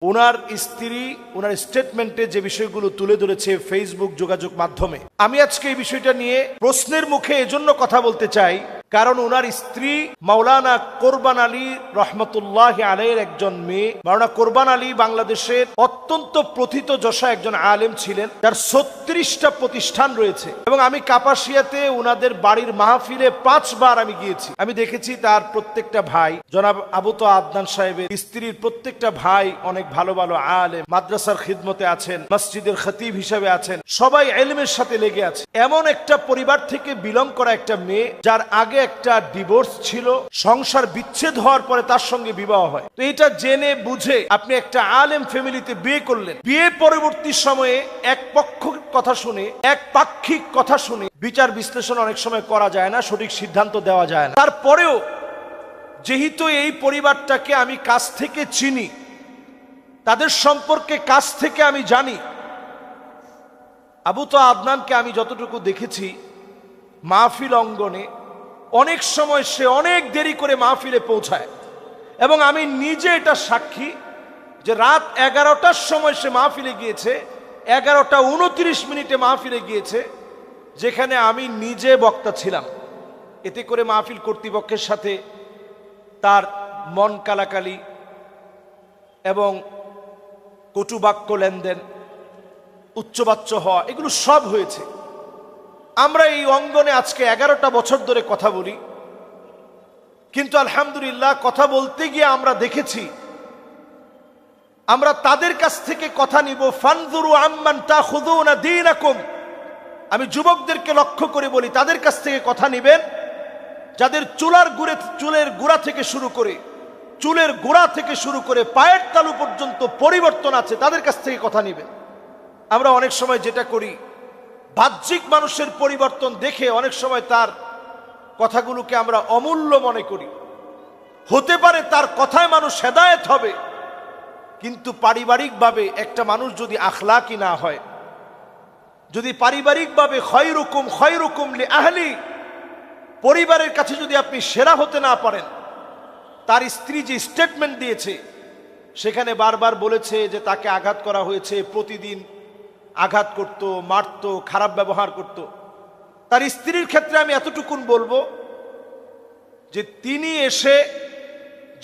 ওনার স্ত্রী ওনার স্টেটমেন্টে যে বিষয়গুলো তুলে ধরেছে ফেসবুক যোগাযোগ মাধ্যমে, আমি আজকে এই বিষয়টা নিয়ে প্রশ্নের মুখে এজন্য কথা বলতে চাই, কারণ ওনার স্ত্রী মাওলানা কোরবান আলী রহমতুল্লাহ আলাইহির একজন মেয়ে। মাওলানা কোরবান আলী বাংলাদেশের অত্যন্ত প্রথিত যশা একজন আলেম ছিলেন, যার 36টা প্রতিষ্ঠান রয়েছে, এবং আমি কাপাসিয়াতে ওনাদের বাড়ির মাহফিলে 5 বার আমি গিয়েছি। আমি দেখেছি তার প্রত্যেকটা ভাই, জনাব আবু তো আদনান সাহেবের স্ত্রীর প্রত্যেকটা ভাই অনেক ভালো ভালো আলেম, মাদ্রাসার খিদমতে আছেন, মসজিদের খতিব হিসেবে আছেন, সবাই ইলমের সাথে লেগে আছে। এমন একটা পরিবার থেকে বিলং করা একটা মেয়ে, যার আগে একটা ডিভোর্স ছিল, সংসার বিচ্ছেদ হওয়ার পরে তার সঙ্গে বিবাহ হয়। তো এটা জেনে বুঝে আপনি একটা আলেম ফ্যামিলিতে বিয়ে করলেন, বিয়ে পরবর্তী সময়ে এক পক্ষ কথা শুনে, এক পাক্ষিক কথা শুনে বিচার বিশ্লেষণ অনেক সময় করা যায় না, সঠিক সিদ্ধান্ত দেওয়া যায় না। তারপরেও যেহেতু এই পরিবারটাকে আমি কাছ থেকে চিনি, তাদের সম্পর্কে কাছ থেকে আমি জানি, আবু তো আদনানকে আমি যতটুকু দেখেছি মাহফিল অঙ্গনে অনেক সময় সে অনেক দেরি করে মাহফিলে পৌঁছায়, এবং আমি নিজে এটা সাক্ষী যে রাত 11টার সময় সে মাহফিলে গিয়েছে, 11টা 29 মাহফিলে গিয়েছে, যেখানে আমি নিজে বক্তা ছিলাম। এতে করে মাহফিল কর্তৃপক্ষের সাথে তার মন কালাকালি এবং কটুবাক্য লেনদেন, উচ্চবাচ্য হওয়া, এগুলো সব হয়েছে। আমরা এই অঙ্গনে আজকে 11টা বছর ধরে কথা বলি, কিন্তু আলহামদুলিল্লাহ কথা বলতে গিয়ে আমরা দেখেছি, আমরা তাদের কাছ থেকে কথা নিব, ফানজুরু আম্মান তাখুযুনা দীনাকুম। আমি যুবকদেরকে লক্ষ্য করে বলি, তাদের কাছ থেকে কথা নিবেন যাদের চুলের গোড়া থেকে শুরু করে পায়ের তালু পর্যন্ত পরিবর্তন আছে, তাদের কাছ থেকে কথা নিবেন। আমরা অনেক সময় যেটা করি, বাহ্যিক মানুষের পরিবর্তন দেখে অনেক সময় তার কথাগুলোকে আমরা অমূল্য মনে করি। হতে পারে তার কথায় মানুষ হেদায়েত হবে, কিন্তু পারিবারিকভাবে একটা মানুষ যদি আখলাকি না হয়, যদি পারিবারিকভাবে খয়রুকুম লি আহলি, পরিবারের কাছে যদি আপনি সেরা হতে না পারেন, তার স্ত্রী যে স্টেটমেন্ট দিয়েছে সেখানে বারবার বলেছে যে তাকে আঘাত করা হয়েছে, প্রতিদিন আঘাত করত, মারত, খারাপ ব্যবহার করত। তার স্ত্রীর ক্ষেত্রে আমি এতটুকুন বলবো যে তিনি এসে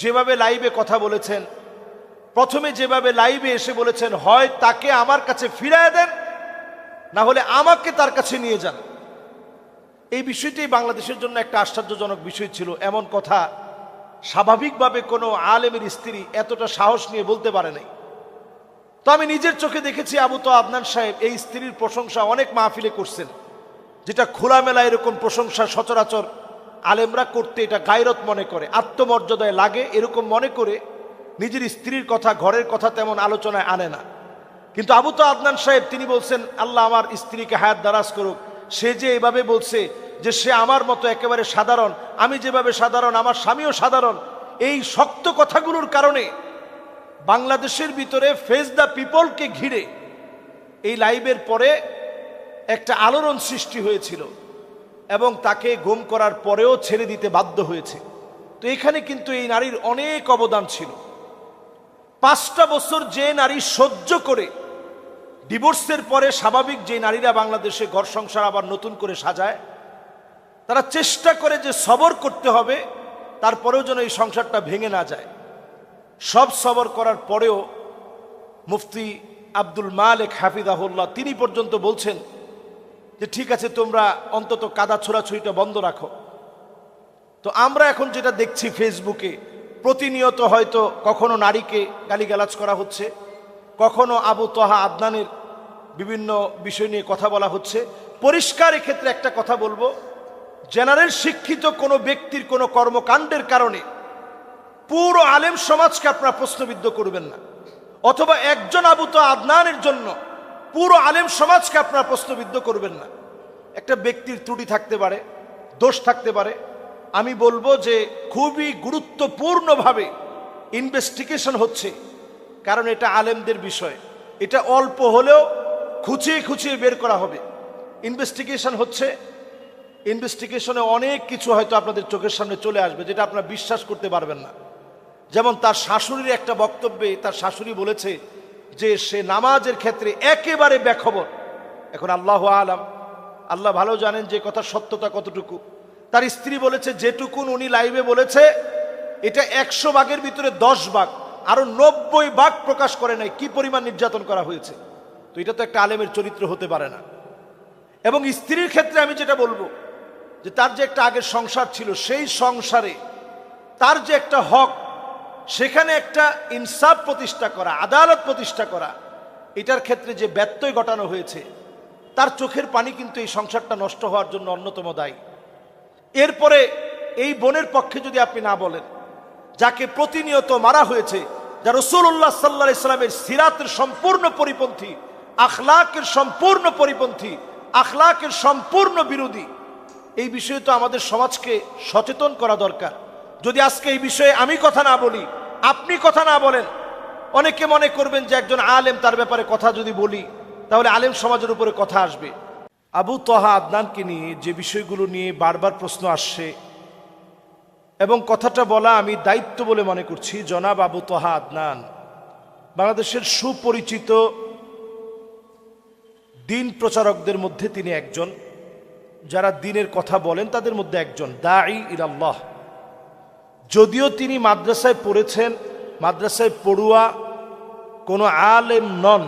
যেভাবে লাইভে কথা বলেছেন, প্রথমে যেভাবে লাইভে এসে বলেছেন, হয় তাকে আমার কাছে ফিরিয়ে দেন, না হলে আমাকে তার কাছে নিয়ে যান। এই বিষয়টি বাংলাদেশের জন্য একটা আশ্চর্যজনক বিষয় ছিল। এমন কথা স্বাভাবিকভাবে কোনো আলেমের স্ত্রী এতটা সাহস নিয়ে বলতে পারে নাই। তো আমি নিজের চোখে দেখেছি আবু তো আদনান সাহেব এই স্ত্রীর প্রশংসা অনেক মাহফিলে করছেন, যেটা খোলামেলা এরকম প্রশংসা সচরাচর আলেমরা করতে এটা গায়রত মনে করে, আত্মমর্যাদায় লাগে, এরকম মনে করে নিজের স্ত্রীর কথা, ঘরের কথা তেমন আলোচনায় আনে না। কিন্তু আবু তো আদনান সাহেব তিনি বলছেন, আল্লাহ আমার স্ত্রীকে হায়াত দারাজ করুক, সে যে এভাবে বলছে যে সে আমার মতো একেবারে সাধারণ, আমি যেভাবে সাধারণ আমার স্বামীও সাধারণ, এই শক্ত কথাগুলোর কারণে বাংলাদেশের ভিতরে ফেস দ্য পিপলকে ঘিরে এই লাইভের পরে একটা আলোড়ন সৃষ্টি হয়েছিল, এবং তাকে গুম করার পরেও ছেড়ে দিতে বাধ্য হয়েছে। তো এখানে কিন্তু এই নারীর অনেক অবদান ছিল। 5টা বছর যে নারী সহ্য করে ডিভোর্সের পরে স্বাভাবিক যে নারীরা বাংলাদেশে ঘর সংসার আবার নতুন করে সাজায়, তারা চেষ্টা করে যে সবর করতে হবে, তারপরেও যেন এই সংসারটা ভেঙে না যায়। সব সবর করার পরেও মুফতি আব্দুল মালিক হাফিজাহুল্লাহ তিনি পর্যন্ত বলছেন যে ঠিক আছে, তোমরা অন্তত কাদা ছোড়াছুড়িটা বন্ধ রাখো। তো আমরা এখন যেটা দেখছি ফেসবুকে, প্রতিনিয়ত হয়তো কখনো নারীকে গালিগালাজ করা হচ্ছে, কখনো আবু তোহা আদনানের বিভিন্ন বিষয় নিয়ে কথা বলা হচ্ছে। পরিষ্কার এক্ষেত্রে একটা কথা বলবো, জেনারেল শিক্ষিত কোনো ব্যক্তির কোনো কর্মকাণ্ডের কারণে পুরো আলেম সমাজকে আপনারা প্রশ্নবিদ্ধ করবেন না, অথবা একজন আবু তো আদনানের জন্য পুরো আলেম সমাজকে আপনারা প্রশ্নবিদ্ধ করবেন না। একটা ব্যক্তির ত্রুটি থাকতে পারে, দোষ থাকতে পারে। আমি বলবো যে খুবই গুরুত্বপূর্ণভাবে ইনভেস্টিগেশন হচ্ছে, কারণ এটা আলেমদের বিষয়, এটা অল্প হলেও খুঁচিয়ে খুঁচিয়ে বের করা হবে। ইনভেস্টিগেশন হচ্ছে, ইনভেস্টিগেশনে অনেক কিছু হয়তো আপনাদের চোখের সামনে চলে আসবে, যেটা আপনারা বিশ্বাস করতে পারবেন না। যেমন তার শাশুড়ির একটা বক্তব্যে তার শাশুড়ি বলেছে যে সে নামাজের ক্ষেত্রে একেবারে বেখবর। এখন আল্লাহ আলাম, আল্লাহ ভালো জানেন যে কথা সত্যতা কতটুকু। তার স্ত্রী বলেছে যেটুকুন উনি লাইভে বলেছে এটা 100 ভাগের ভিতরে 10 ভাগ, আরো 90 ভাগ প্রকাশ করে নাই কি পরিমাণ নির্যাতন করা হয়েছে। তো এটা তো একটা আলেমের চরিত্র হতে পারে না। এবং স্ত্রীর ক্ষেত্রে আমি যেটা বলবো যে তার যে একটা আগের সংসার ছিল, সেই সংসারে তার যে একটা হক, সেখানে একটা ইনসাফ প্রতিষ্ঠা করা, আদালত প্রতিষ্ঠা করা, এটার ক্ষেত্রে যে ব্যত্যয় ঘটানো হয়েছে, তার চোখের পানি কিন্তু এই সংসারটা নষ্ট হওয়ার জন্য অন্যতম দায়ী। এরপরে এই বোনের পক্ষে যদি আপনি না বলেন, যাকে প্রতিনিয়ত মারা হয়েছে, যা রাসূলুল্লাহ সাল্লাল্লাহু আলাইহি সাল্লামের সিরাতের সম্পূর্ণ পরিপন্থী, আখলাকের সম্পূর্ণ পরিপন্থী, আখলাকের সম্পূর্ণ বিরোধী, এই বিষয়ে তো আমাদের সমাজকে সচেতন করা দরকার। যদি আজকে এই বিষয়ে আমি কথা না বলি, আপনি কথা না বলেন, অনেকে মনে করবেন যে একজন আলেম, তার ব্যাপারে কথা যদি বলি তাহলে আলেম সমাজের উপরে কথা আসবে। আবু তহা আদনানকে নিয়ে যে বিষয়গুলো নিয়ে বারবার প্রশ্ন আসছে এবং কথাটা বলা আমি দায়িত্ব বলে মনে করছি। জনাব আবু তহা আদনান বাংলাদেশের সুপরিচিত দিন প্রচারকদের মধ্যে তিনি একজন, যারা দিনের কথা বলেন তাদের মধ্যে একজন, দাঈ ইলাল্লাহ। যদিও তিনি মাদ্রাসায় পড়েছেন, মাদ্রাসায় পড়ুয়া, কোনো আলেম নন।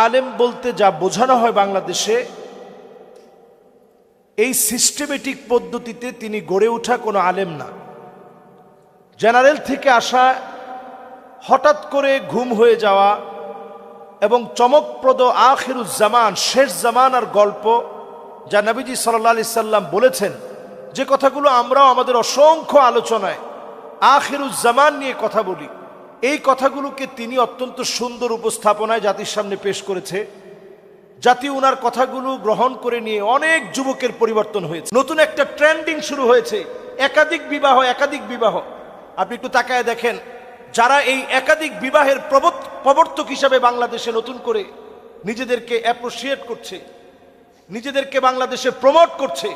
আলেম বলতে যা বোঝানো হয় বাংলাদেশে, এই সিস্টেমেটিক পদ্ধতিতে তিনি গড়ে ওঠা কোনো আলেম না। জেনারেল থেকে আসা, হঠাৎ করে ঘুম হয়ে যাওয়া এবং চমকপ্রদ আখিরুজ্জামান, শেষ জামানার গল্প, যা নবীজি সাল্লাল্লাহু আলাইহি সাল্লাম বলেছেন, যে কথাগুলো আমরাও আমাদের অসংখ্য আলোচনায় আখিরুজ্জামান নিয়ে কথা বলি, এই কথাগুলোকে তিনি অত্যন্ত সুন্দর উপস্থাপনায় জাতির সামনে পেশ করেছে। জাতি উনার কথাগুলো গ্রহণ করে নিয়ে অনেক যুবকের পরিবর্তন হয়েছে। নতুন একটা ট্রেন্ডিং শুরু হয়েছে, একাধিক বিবাহ, একাধিক বিবাহ। আপনি একটু তাকায় দেখেন, যারা এই একাধিক বিবাহের প্রবর্তক হিসাবে বাংলাদেশে নতুন করে নিজেদেরকে অ্যাপ্রিশিয়েট করছে, নিজেদেরকে বাংলাদেশে প্রমোট করছে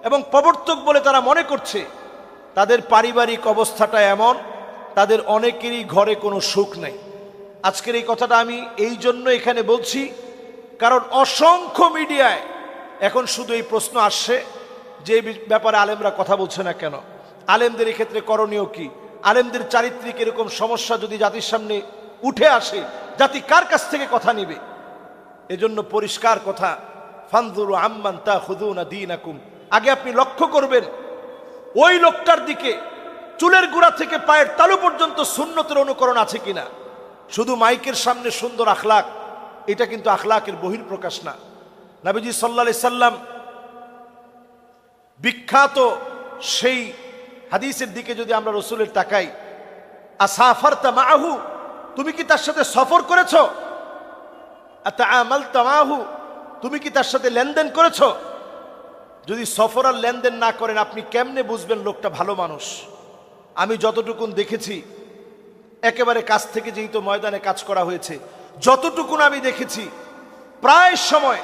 এবং প্রবর্তক বলে তারা মনে করছে, তাদের পারিবারিক অবস্থাটা এমন, তাদের অনেকেরই ঘরে কোনো সুখ নেই। আজকের এই কথাটা আমি এই জন্য এখানে বলছি, কারণ অসংখ্য মিডিয়ায় এখন শুধু এই প্রশ্ন আসছে যে ব্যাপারে আলেমরা কথা বলছে না কেন, আলেমদের এই ক্ষেত্রে করণীয় কি, আলেমদের চারিত্রিক এরকম সমস্যা যদি জাতির সামনে উঠে আসে, জাতি কার কাছ থেকে কথা নিবে? এজন্য পরিষ্কার কথা, ফানজুরু আম্মান তাখুযুনা দীনাকুম। আগে আপনি লক্ষ্য করবেন ওই লোকটার দিকে, চুলের গোড়া থেকে পায়ের তালু পর্যন্ত সুন্নতের অনুকরণ আছে কিনা। শুধু মাইকের সামনে সুন্দর আখলাক, এটা কিন্তু আখলাকের বহির্প্রকাশ না। নবীজি সাল্লাল্লাহু আলাইহি সাল্লাম বিখ্যাত সেই হাদিসের দিকে যদি আমরা রাসূলের তাকাই, আসাফারতা মাআহু, তুমি কি তার সাথে সফর করেছো? আতাআমালতা মাআহু, তুমি কি তার সাথে লেনদেন করেছো? যদি সফর আর লেনদেন না করেন, আপনি কেমনে বুঝবেন লোকটা ভালো মানুষ? আমি যতটুকুন দেখেছি, একেবারে কাছ থেকে যেহেতু ময়দানে কাজ করা হয়েছে, যতটুকুন আমি দেখেছি, প্রায় সময়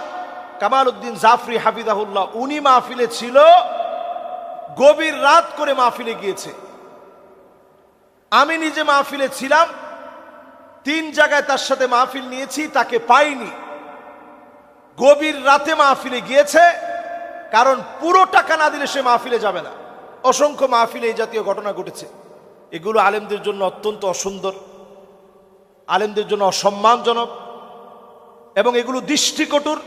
কামাল উদ্দিন জাফরি হাফিজাহুল্লাহ, উনি মাহফিলে ছিল, গভীর রাত করে মাহফিলে গিয়েছে। আমি নিজে মাহফিলে ছিলাম, 3 জায়গায় তার সাথে মাহফিল নিয়েছি, তাকে পাইনি। গভীর রাতে মাহফিলে গিয়েছে, কারণ পুরো টাকা না দিলে সে মাহফিলে যাবে না। অসংখ্য মাহফিলে এই জাতীয় ঘটনা ঘটেছে। এগুলো আলেমদের জন্য অত্যন্ত অসুন্দর, আলেমদের জন্য অসম্মানজনক এবং এগুলো দৃষ্টিকটুর।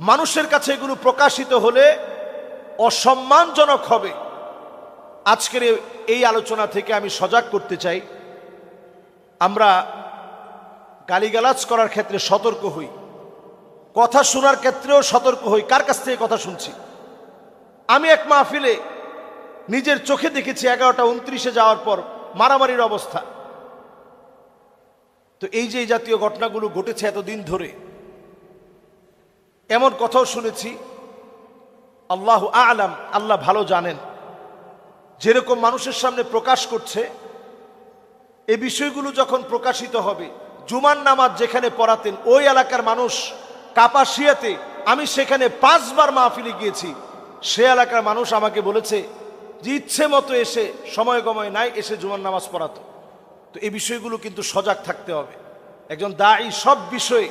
মানুষের কাছে এগুলো প্রকাশিত হলে অসম্মানজনক হবে। আজকের এই আলোচনা থেকে আমি সজাগ করতে চাই, আমরা গালিগালাজ করার ক্ষেত্রে সতর্ক হই, কথা শোনার ক্ষেত্রেও সতর্ক হই, কার কাছ থেকে কথা শুনছি। আমি এক মাহফিলে নিজের চোখে দেখেছি 11:29 যাওয়ার পর মারামারির অবস্থা। তো এই যে এই জাতীয় ঘটনাগুলো ঘটেছে এতদিন ধরে, এমন কথাও শুনেছি, আল্লাহু আ'লাম, আল্লাহ ভালো জানেন, যেরকম মানুষের সামনে প্রকাশ করছে, এই বিষয়গুলো যখন প্রকাশিত হবে, জুমার নামাজ যেখানে পড়াতেন ওই এলাকার মানুষ কাপাসিয়াতে, আমি সেখানে 5 বার মাহফিলে গিয়েছি, সে এলাকার মানুষ আমাকে বলেছে যে ইচ্ছে মতো এসে সময় গময় নাই এসে জুমার নামাজ পড়াতো। তো এই বিষয়গুলো কিন্তু সজাগ থাকতে হবে। একজন দায়ী সব বিষয়ে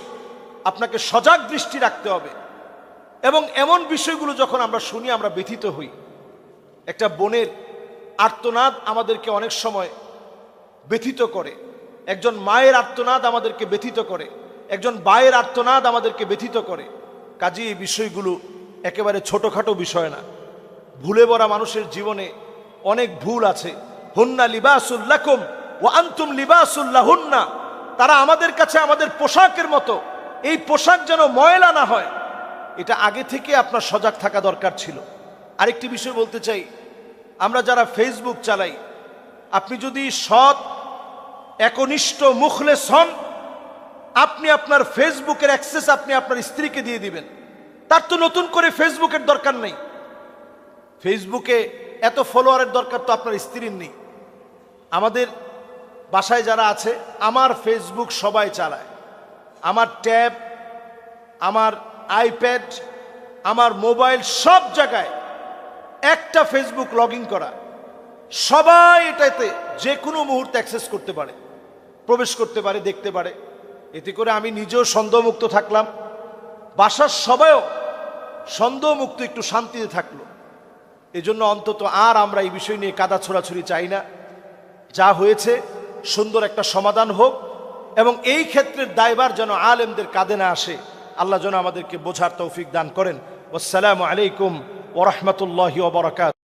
আপনাকে সজাগ দৃষ্টি রাখতে হবে। এবং এমন বিষয়গুলো যখন আমরা শুনি আমরা ব্যথিত হই। একটা বোনের আর্তনাদ আমাদেরকে অনেক সময় ব্যথিত করে, একজন মায়ের আর্তনাদ আমাদেরকে ব্যথিত করে, একজন ভাইয়ের আর্তনাদ আমাদেরকে ব্যথিত করে। কাজেই এই বিষয়গুলো একেবারে ছোটখাটো বিষয় না। ভুলে ভরা মানুষের জীবনে অনেক ভুল আছে। হুন্না লিবাসুল লাকুম ওয়া আনতুম লিবাসুল লাহুন্না, তারা আমাদের কাছে আমাদের পোশাকের মতো। এই পোশাক যেন ময়লা না হয়, এটা আগে থেকে আপনার সজাগ থাকা দরকার ছিল। আরেকটি বিষয় বলতে চাই, আমরা যারা ফেসবুক চালাই, আপনি যদি সৎ একনিষ্ঠ মুখলেস হন, আপনি আপনার ফেসবুকের অ্যাক্সেস আপনি আপনার স্ত্রীকে দিয়ে দিবেন। তার তো নতুন করে ফেসবুকের দরকার নেই। ফেসবুকে এত ফলোয়ারের দরকার তো আপনার স্ত্রীর নেই। আমাদের বাসায় যারা আছে, আমার ফেসবুক সবাই চালায়। আমার ট্যাব, আমার আইপ্যাড, আমার মোবাইল, সব জায়গায় একটা ফেসবুক লগ ইন করা। সবাই এটাতে যে কোনো মুহূর্তে অ্যাক্সেস করতে পারে, প্রবেশ করতে পারে, দেখতে পারে। এতে করে আমি নিজেও সন্দেহমুক্ত থাকলাম, বাসার সবাইও সন্দেহমুক্ত, একটু শান্তিতে থাকলো। এজন্য অন্তত আর আমরা এই বিষয় নিয়ে কাদা ছোড়াছুড়ি চাই না। যা হয়েছে সুন্দর একটা সমাধান হোক, এবং এই ক্ষেত্রের দায়ভার যেন আলেমদের কাঁধে না আসে। আল্লাহ যেন আমাদেরকে বোঝার তৌফিক দান করেন। আসসালামু আলাইকুম ওয়া রাহমাতুল্লাহি ওয়া বারাকাতুহু।